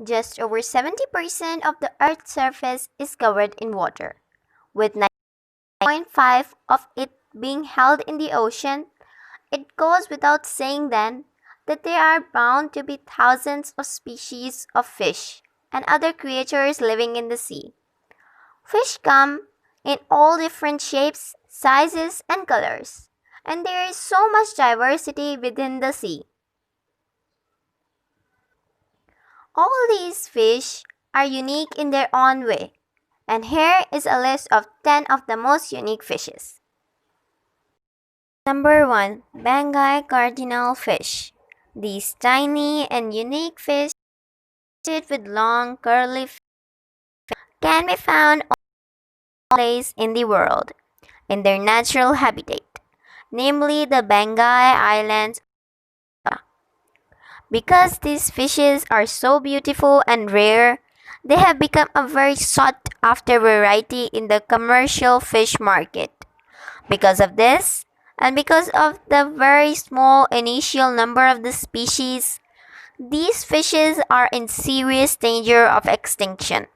Just over 70% of the Earth's surface is covered in water, with 90.5% of it being held in the ocean. It goes without saying then that there are bound to be thousands of species of fish and other creatures living in the sea. Fish come in all different shapes, sizes, and colors, and there is so much diversity within the sea. All these fish are unique in their own way, and here is a list of 10 of the most unique fishes. Number 1. Bengai cardinal fish. These tiny and unique fish with long curly fins can be found all places in the world in their natural habitat, namely the Bengai Islands. Because these fishes are so beautiful and rare, they have become a very sought after variety in the commercial fish market. Because of this, and because of the very small initial number of the species, these fishes are in serious danger of extinction.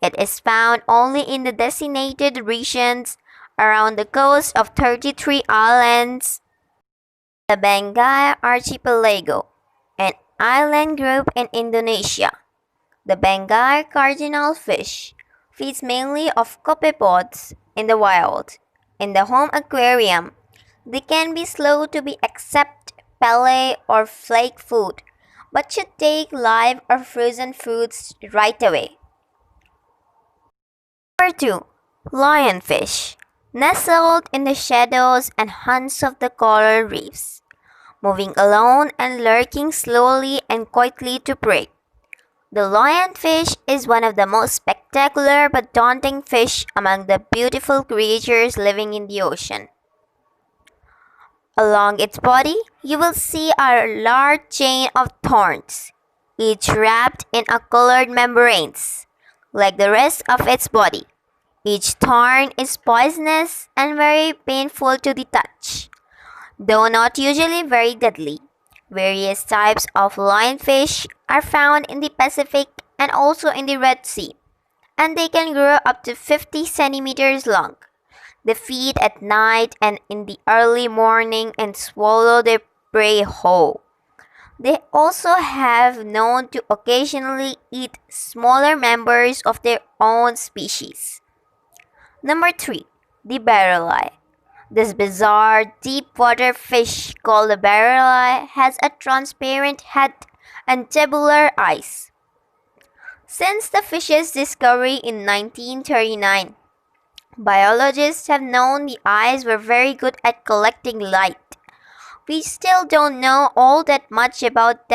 It is found only in the designated regions around the coast of 33 islands, the Bengai Archipelago, an island group in Indonesia. The Bengai cardinal fish feeds mainly off copepods in the wild. In the home aquarium, they can be slow to be accept pellet or flake food, but should take live or frozen foods right away. Number 2. Lionfish. Nestled in the shadows and haunts of the coral reefs, moving alone and lurking slowly and quietly to prey. The lionfish is one of the most spectacular but daunting fish among the beautiful creatures living in the ocean. Along its body, you will see a large chain of thorns, each wrapped in a colored membranes, like the rest of its body. Each thorn is poisonous and very painful to the touch, though not usually very deadly. Various types of lionfish are found in the Pacific and also in the Red Sea, and they can grow up to 50 centimeters long. They feed at night and in the early morning and swallow their prey whole. They also have known to occasionally eat smaller members of their own species. Number 3. The barreleye. This bizarre deep-water fish called the barreleye has a transparent head and tubular eyes. Since the fish's discovery in 1939, biologists have known the eyes were very good at collecting light. We still don't know all that much about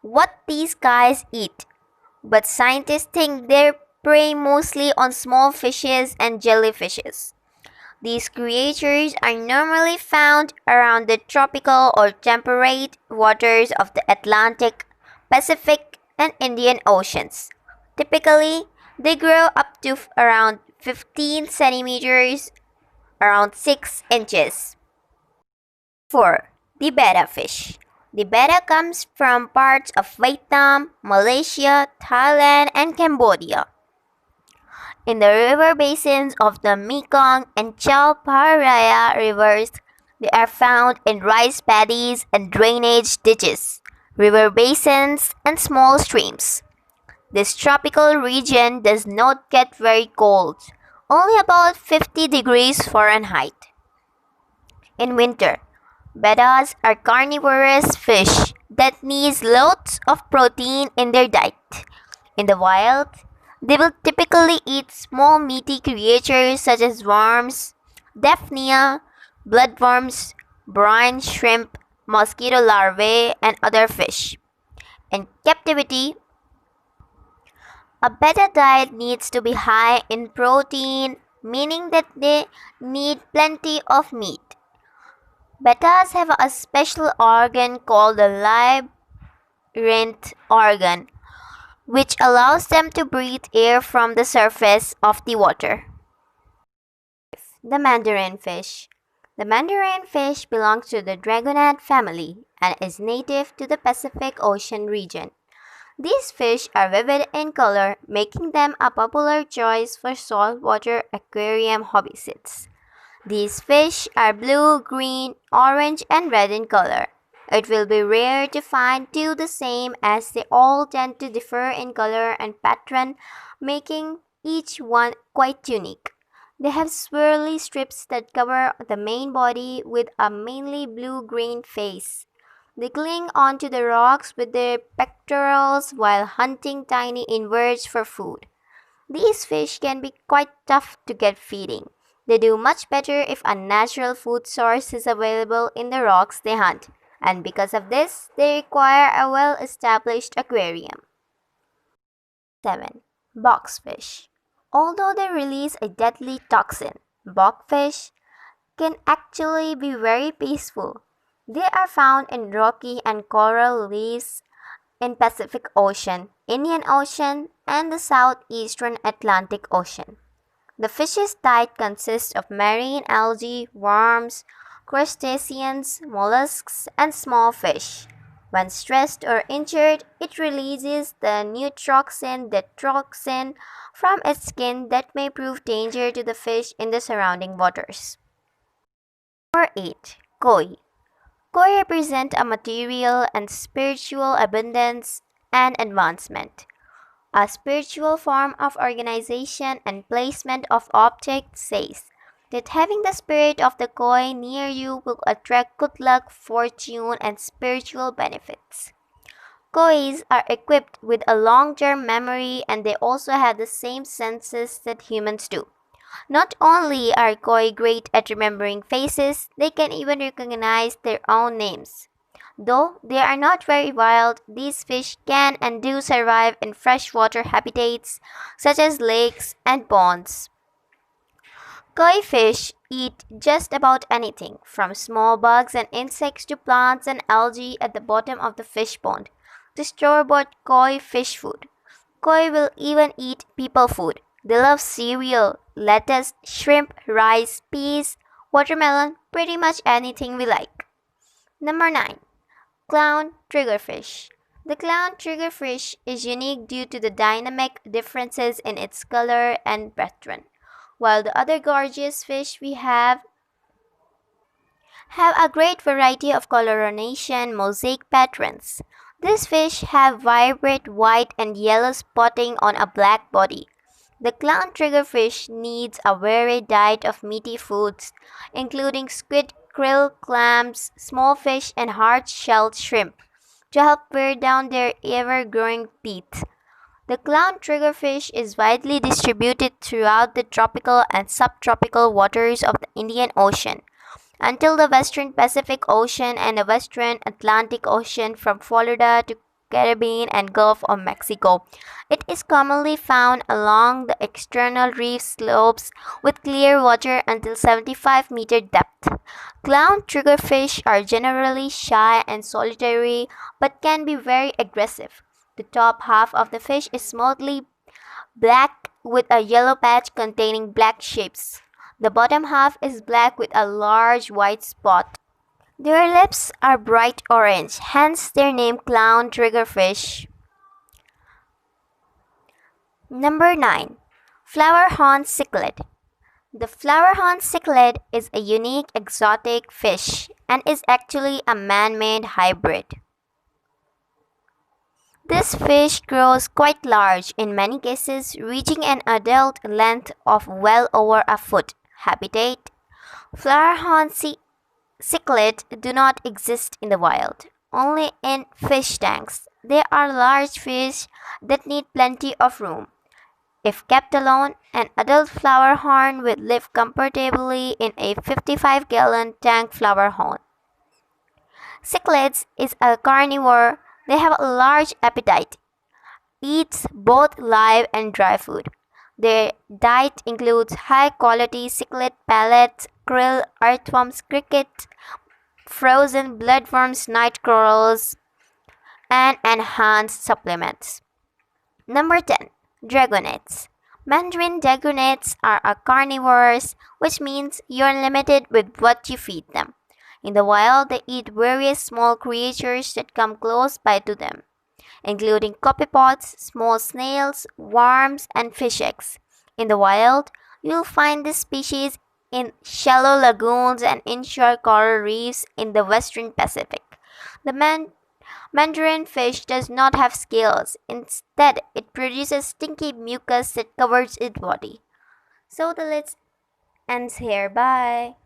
what these guys eat, but scientists think they prey mostly on small fishes and jellyfishes. These creatures are normally found around the tropical or temperate waters of the Atlantic, Pacific, and Indian Oceans. Typically, they grow up to around 15 centimeters, around 6 inches. 4. The betta fish. The betta comes from parts of Vietnam, Malaysia, Thailand, and Cambodia. In the river basins of the Mekong and Chao Phraya rivers, they are found in rice paddies and drainage ditches, river basins, and small streams. This tropical region does not get very cold, only about 50 degrees Fahrenheit. In winter, bettas are carnivorous fish that need lots of protein in their diet. In the wild, they will typically eat small meaty creatures such as worms, daphnia, bloodworms, brine shrimp, mosquito larvae, and other fish. In captivity, a betta diet needs to be high in protein, meaning that they need plenty of meat. Bettas have a special organ called the labyrinth organ, which allows them to breathe air from the surface of the water. The mandarin fish. The mandarin fish belongs to the dragonet family and is native to the Pacific Ocean region. These fish are vivid in color, making them a popular choice for saltwater aquarium hobbyists. These fish are blue, green, orange, and red in color. It will be rare to find two the same as they all tend to differ in color and pattern, making each one quite unique. They have swirly strips that cover the main body with a mainly blue-green face. They cling onto the rocks with their pectorals while hunting tiny inverts for food. These fish can be quite tough to get feeding. They do much better if a natural food source is available in the rocks they hunt, and because of this, they require a well established aquarium. 7. Boxfish. Although they release a deadly toxin, boxfish can actually be very peaceful. They are found in rocky and coral reefs in Pacific Ocean, Indian Ocean, and the southeastern Atlantic Ocean. The fish's diet consists of marine algae, worms, crustaceans, mollusks, and small fish. When stressed or injured, it releases the neurotoxin tetroxin from its skin that may prove danger to the fish in the surrounding waters. Number 8. Koi. Koi represent a material and spiritual abundance and advancement. A spiritual form of organization and placement of objects says that having the spirit of the koi near you will attract good luck, fortune, and spiritual benefits. Kois are equipped with a long-term memory and they also have the same senses that humans do. Not only are koi great at remembering faces, they can even recognize their own names. Though they are not very wild, these fish can and do survive in freshwater habitats such as lakes and ponds. Koi fish eat just about anything, from small bugs and insects to plants and algae at the bottom of the fish pond to store-bought koi fish food. Koi will even eat people food. They love cereal, lettuce, shrimp, rice, peas, watermelon, pretty much anything we like. Number 9. Clown triggerfish. The clown triggerfish is unique due to the dynamic differences in its color and pattern. While the other gorgeous fish we have a great variety of coloration mosaic patterns. These fish have vibrant white and yellow spotting on a black body. The clown triggerfish needs a varied diet of meaty foods, including squid, krill, clams, small fish, and hard-shelled shrimp, to help wear down their ever-growing teeth. The clown triggerfish is widely distributed throughout the tropical and subtropical waters of the Indian Ocean, until the western Pacific Ocean and the western Atlantic Ocean from Florida to Caribbean and Gulf of Mexico. It is commonly found along the external reef slopes with clear water until 75-meter depth. Clown triggerfish are generally shy and solitary but can be very aggressive. The top half of the fish is smoothly black with a yellow patch containing black shapes. The bottom half is black with a large white spot. Their lips are bright orange, hence their name clown triggerfish. Number 9. Flowerhorn cichlid. The flowerhorn cichlid is a unique exotic fish and is actually a man-made hybrid. This fish grows quite large, in many cases reaching an adult length of well over a foot. Habitat: Flowerhorn cichlid do not exist in the wild, only in fish tanks. They are large fish that need plenty of room. If kept alone, an adult flowerhorn will live comfortably in a 55-gallon tank. Flowerhorn cichlids is a carnivore. They have a large appetite, eats both live and dry food. Their diet includes high-quality cichlid pellets, krill, earthworms, cricket, frozen bloodworms, night corals, and enhanced supplements. Number 10. Dragonets. Mandarin dragonets are carnivores, which means you're limited with what you feed them. In the wild, they eat various small creatures that come close by to them. including copepods, small snails, worms, and fish eggs. In the wild, you'll find this species in shallow lagoons and inshore coral reefs in the western Pacific. The mandarin fish does not have scales. Instead, it produces stinky mucus that covers its body. So the list ends here. Bye.